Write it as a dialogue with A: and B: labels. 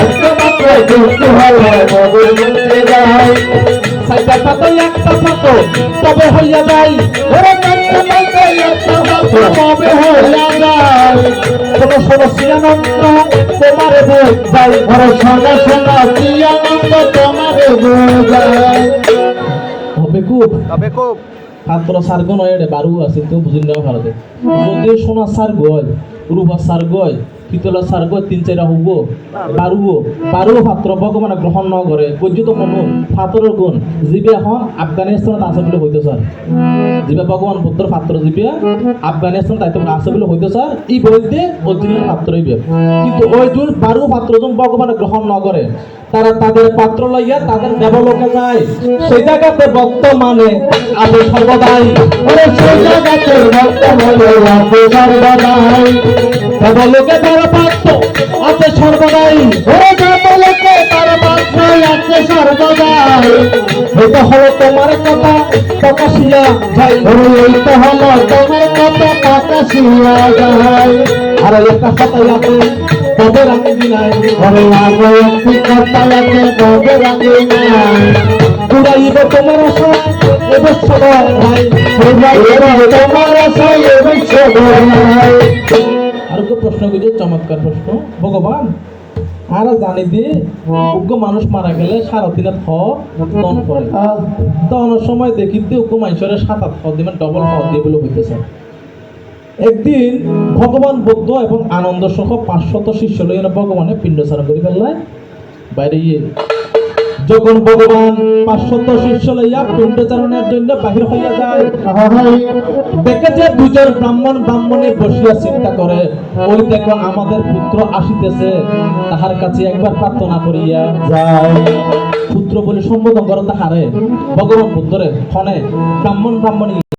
A: একমাত্র যুক্তি হলে মধুর মধ্যে যায় সাইডা পাতো একটা পাতো তবে হইয়া যায় ওরে কাটতে পাতো একটা পাতো তবে হইয়া যায় কোনো সমস্যা আনন্দ তোমারে বোঝাই ঘরে সঙ্গে সঙ্গে কি আনন্দ তোমারে বোঝাই হবে খুব ছাত্র সার্গ নয় এটা বারু আছে তো বুঝিন না ভারতে যদি সোনা সার্গ হয় রূপা সার্গ হয় পিতলা সার্গ ৩-৪টা হব বারুও পাত্র ভগবানে গ্রহণ ন করে পর্যন্ত মনো পাত্রের গুণ যিবে এখন আফগানিস্তানত আছে বলে হইতো স্যার যিবে ভগবান পুত্র পাত্র যিবে আফগানিস্তানত আইতে আছে বলে হইতো স্যার এই বইতে অরিজিনাল পাত্র হইবে কিন্তু ওই দুই বারু পাত্র যখন ভগবানে গ্রহণ ন করে তারা তাদের পাত্র লইয়া তাদের দেবলোকে যায় সেই জায়গাতে বর্তমানে আছে সর্বদাই সেই জায়গাতে বর্তমানে আছে সর্বদাই দেবলোকে তারা পাত্র আছে সর্বদাই দেবলোকে তারা পাত্র আছে সর্বদাই এটা হলো তোমার কথা প্রকাশিয়া যায় এইটা হলো তোমার কথা প্রকাশিয়া যায় আর একটা কথা আছে তবে রাখি নাই ঘরে আগে একটি কথা আছে তবে রাখি নাই উড়াইব তোমার আশা এবার সবাই ভাই তোমার আশা এবার সবাই আর একটা প্রশ্ন করছে চমৎকার প্রশ্ন ভগবান আর জানি দিয়ে উগ্র মানুষ মারা গেলে সারা দিনের দন করে দনের সময় দেখিতে উগ্র মানুষের ৭-৮ দিন ডবল দিয়ে বলে হইতেছে একদিন ভগবান বুদ্ধ এবং আনন্দ সহ ৫০০ শিষ্য লইয়া ভগবানে পিণ্ডচারণ করে ফেললায় বাইরে যখন ভগবান ৫০০ শিষ্য লইয়া পিণ্ডচারণের জন্য বাহির হইয়া যায় দেখে যে দুজন ব্রাহ্মণে বসিয়া চিন্তা করে ওই দেখো আমাদের পুত্র আসিতেছে তাহার কাছে একবার প্রার্থনা করিয়া যায় পুত্র বলে সম্বোধন করে তাহারে ভগবান বুদ্ধরে ফনে ব্রাহ্মণ